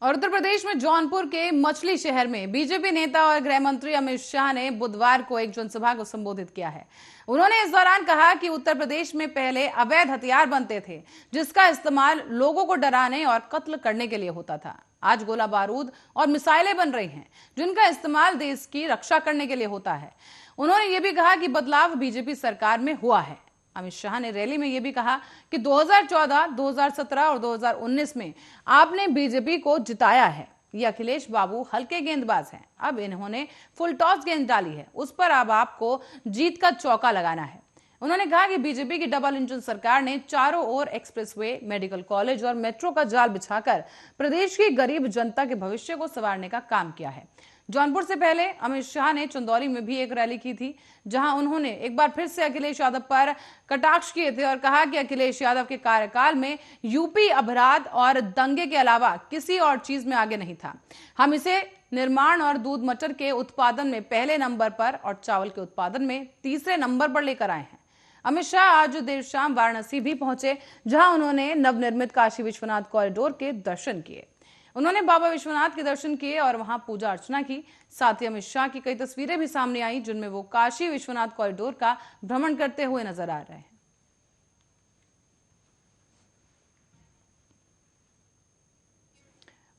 और उत्तर प्रदेश में जौनपुर के मछली शहर में बीजेपी नेता और गृह मंत्री अमित शाह ने बुधवार को एक जनसभा को संबोधित किया है। उन्होंने इस दौरान कहा कि उत्तर प्रदेश में पहले अवैध हथियार बनते थे, जिसका इस्तेमाल लोगों को डराने और कत्ल करने के लिए होता था। आज गोला बारूद और मिसाइलें बन रही हैं, जिनका इस्तेमाल देश की रक्षा करने के लिए होता है। उन्होंने ये भी कहा कि बदलाव बीजेपी सरकार में हुआ है। अमित शाह ने रैली में यह भी कहा कि 2014, 2017 और 2019 में आपने बीजेपी को जिताया है। ये अखिलेश बाबू हल्के गेंदबाज हैं, अब इन्होंने फुल टॉस गेंद डाली है, उस पर अब आपको जीत का चौका लगाना है। उन्होंने कहा कि बीजेपी की डबल इंजन सरकार ने चारों ओर एक्सप्रेसवे, मेडिकल कॉलेज और मेट्रो का जाल बिछाकर प्रदेश की गरीब जनता के भविष्य को संवारने का काम किया है। जौनपुर से पहले अमित शाह ने चंदौली में भी एक रैली की थी, जहां उन्होंने एक बार फिर से अखिलेश यादव पर कटाक्ष किए थे और कहा कि अखिलेश यादव के कार्यकाल में यूपी अपराध और दंगे के अलावा किसी और चीज में आगे नहीं था। हम इसे निर्माण और दूध मटर के उत्पादन में पहले नंबर पर और चावल के उत्पादन में तीसरे नंबर पर लेकर आए हैं। अमित शाह आज देर शाम वाराणसी भी पहुंचे, जहां उन्होंने नवनिर्मित काशी विश्वनाथ कॉरिडोर के दर्शन किए। उन्होंने बाबा विश्वनाथ के दर्शन किए और वहां पूजा अर्चना की। साथ ही अमित शाह की कई तस्वीरें भी सामने आई, जिनमें वो काशी विश्वनाथ कॉरिडोर का भ्रमण करते हुए नजर आ रहे हैं।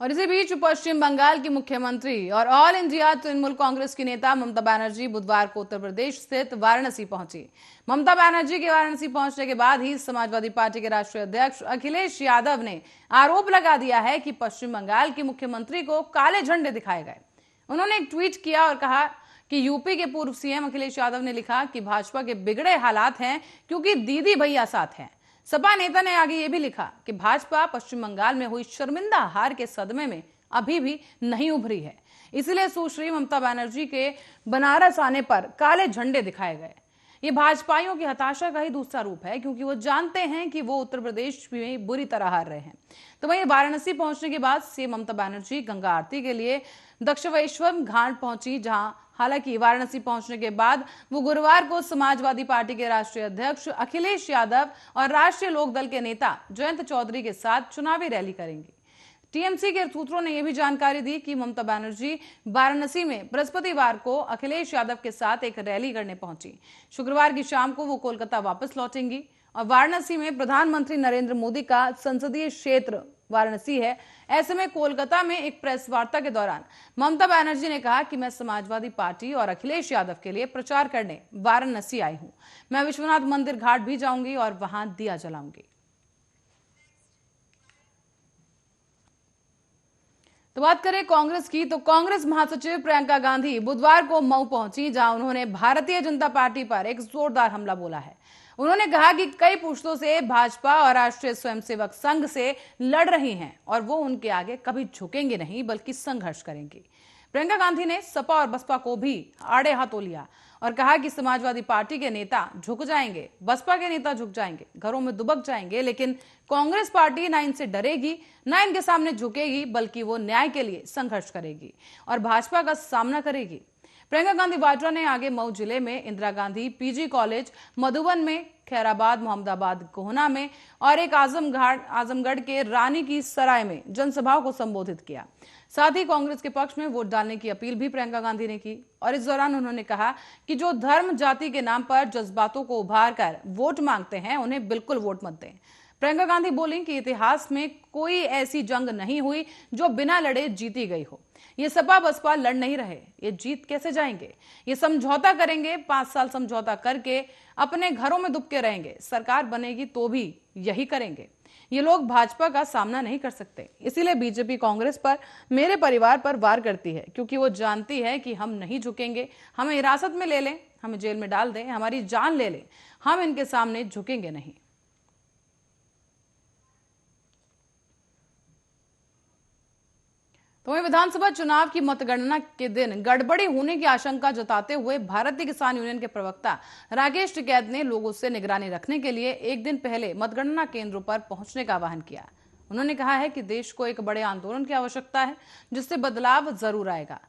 और इसी बीच पश्चिम बंगाल की मुख्यमंत्री और ऑल इंडिया तृणमूल कांग्रेस की नेता ममता बनर्जी बुधवार को उत्तर प्रदेश स्थित वाराणसी पहुंची। ममता बनर्जी के वाराणसी पहुंचने के बाद ही समाजवादी पार्टी के राष्ट्रीय अध्यक्ष अखिलेश यादव ने आरोप लगा दिया है कि पश्चिम बंगाल की मुख्यमंत्री को काले झंडे दिखाए गए। उन्होंने एक ट्वीट किया और कहा कि यूपी के पूर्व सीएम अखिलेश यादव ने लिखा कि भाजपा के बिगड़े हालात हैं क्योंकि दीदी भैया साथ हैं। सपा नेता ने आगे ये भी लिखा कि भाजपा पश्चिम बंगाल में हुई शर्मिंदा हार के सदमे में अभी भी नहीं उभरी है, इसलिए सुश्री ममता बनर्जी के बनारस आने पर काले झंडे दिखाए गए। ये भाजपाइयों की हताशा का ही दूसरा रूप है, क्योंकि वो जानते हैं कि वो उत्तर प्रदेश में बुरी तरह हार रहे हैं। तो वहीं वाराणसी पहुंचने के बाद सीएम ममता बनर्जी गंगा आरती के लिए दक्षिणेश्वर घाट पहुंची, जहां हालांकि वाराणसी पहुंचने के बाद वो गुरुवार को समाजवादी पार्टी के राष्ट्रीय अध्यक्ष अखिलेश यादव और राष्ट्रीय लोकदल के नेता जयंत चौधरी के साथ चुनावी रैली करेंगी। टीएमसी के सूत्रों ने यह भी जानकारी दी कि ममता बनर्जी वाराणसी में बृहस्पतिवार को अखिलेश यादव के साथ एक रैली करने पहुंची। शुक्रवार की शाम को वो कोलकाता वापस लौटेंगी और वाराणसी में प्रधानमंत्री नरेंद्र मोदी का संसदीय क्षेत्र वाराणसी है। ऐसे में कोलकाता में एक प्रेस वार्ता के दौरान ममता बनर्जी ने कहा कि मैं समाजवादी पार्टी और अखिलेश यादव के लिए प्रचार करने वाराणसी आई हूं। मैं विश्वनाथ मंदिर घाट भी जाऊंगी और वहां दिया जलाऊंगी। तो बात करें कांग्रेस की, तो कांग्रेस महासचिव प्रियंका गांधी बुधवार को मऊ पहुंची, जहां उन्होंने भारतीय जनता पार्टी पर एक जोरदार हमला बोला है। उन्होंने कहा कि कई पुश्तों से भाजपा और राष्ट्रीय स्वयंसेवक संघ से लड़ रही हैं और वो उनके आगे कभी झुकेंगे नहीं, बल्कि संघर्ष करेंगी। प्रियंका गांधी ने सपा और बसपा को भी आड़े हाथों लिया और कहा कि समाजवादी पार्टी के नेता झुक जाएंगे, बसपा के नेता झुक जाएंगे, घरों में दुबक जाएंगे, लेकिन कांग्रेस पार्टी ना इनसे डरेगी, ना इनके सामने झुकेगी, बल्कि वो न्याय के लिए संघर्ष करेगी और भाजपा का सामना करेगी। प्रियंका गांधी वाड्रा ने आगे मऊ जिले में इंदिरा गांधी पीजी कॉलेज, मधुबन में, खैराबाद, मोहम्मदाबाद, गोहना में और एक आजमगढ़ के रानी की सराय में जनसभाओं को संबोधित किया। साथ ही कांग्रेस के पक्ष में वोट डालने की अपील भी प्रियंका गांधी ने की और इस दौरान उन्होंने कहा कि जो धर्म जाति के नाम पर जज्बातों को उभार कर वोट मांगते हैं, उन्हें बिल्कुल वोट मत दें। प्रियंका गांधी बोली कि इतिहास में कोई ऐसी जंग नहीं हुई जो बिना लड़े जीती गई हो। ये सपा बसपा लड़ नहीं रहे, ये जीत कैसे जाएंगे? ये समझौता करेंगे, 5 साल समझौता करके अपने घरों में दुबके रहेंगे। सरकार बनेगी तो भी यही करेंगे। ये लोग भाजपा का सामना नहीं कर सकते, इसीलिए बीजेपी कांग्रेस पर, मेरे परिवार पर वार करती है, क्योंकि वो जानती है कि हम नहीं झुकेंगे। हमें हिरासत में ले लें, हमें जेल में डाल दें, हमारी जान ले लें, हम इनके सामने झुकेंगे नहीं। तो वहीं विधानसभा चुनाव की मतगणना के दिन गड़बड़ी होने की आशंका जताते हुए भारतीय किसान यूनियन के प्रवक्ता राकेश टिकैत ने लोगों से निगरानी रखने के लिए एक दिन पहले मतगणना केंद्रों पर पहुंचने का आह्वान किया। उन्होंने कहा है कि देश को एक बड़े आंदोलन की आवश्यकता है, जिससे बदलाव जरूर आएगा।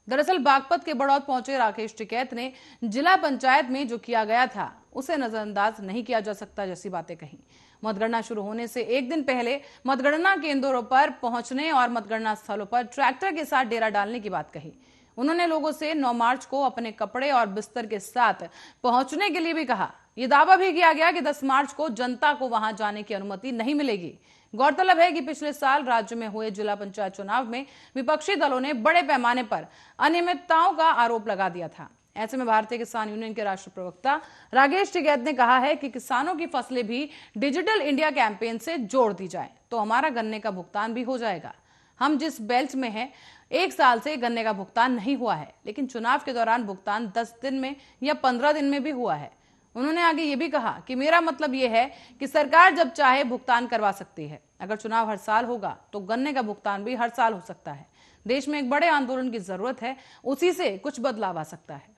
दरअसल बागपत के बड़ौद पहुंचे राकेश टिकैत ने जिला पंचायत में जो किया गया था उसे नजरअंदाज नहीं किया जा सकता जैसी बातें कही। मतगणना शुरू होने से एक दिन पहले मतगणना केंद्रों पर पहुंचने और मतगणना स्थलों पर ट्रैक्टर के साथ डेरा डालने की बात कही। उन्होंने लोगों से 9 मार्च को अपने कपड़े और बिस्तर के साथ पहुंचने के लिए भी कहा। यह दावा भी किया गया कि 10 मार्च को जनता को वहां जाने की अनुमति नहीं मिलेगी। गौरतलब है कि पिछले साल राज्य में हुए जिला पंचायत चुनाव में विपक्षी दलों ने बड़े पैमाने पर अनियमितताओं का आरोप लगा दिया था। ऐसे में भारतीय किसान यूनियन के राष्ट्रीय प्रवक्ता राकेश टिकैत ने कहा है कि किसानों की फसलें भी डिजिटल इंडिया कैंपेन से जोड़ दी जाए तो हमारा गन्ने का भुगतान भी हो जाएगा। हम जिस बेल्ट में हैं, 1 साल से गन्ने का भुगतान नहीं हुआ है, लेकिन चुनाव के दौरान भुगतान 10 दिन में या 15 दिन में भी हुआ है। उन्होंने आगे ये भी कहा कि मेरा मतलब ये है कि सरकार जब चाहे भुगतान करवा सकती है। अगर चुनाव हर साल होगा तो गन्ने का भुगतान भी हर साल हो सकता है। देश में एक बड़े आंदोलन की जरूरत है, उसी से कुछ बदलाव आ सकता है।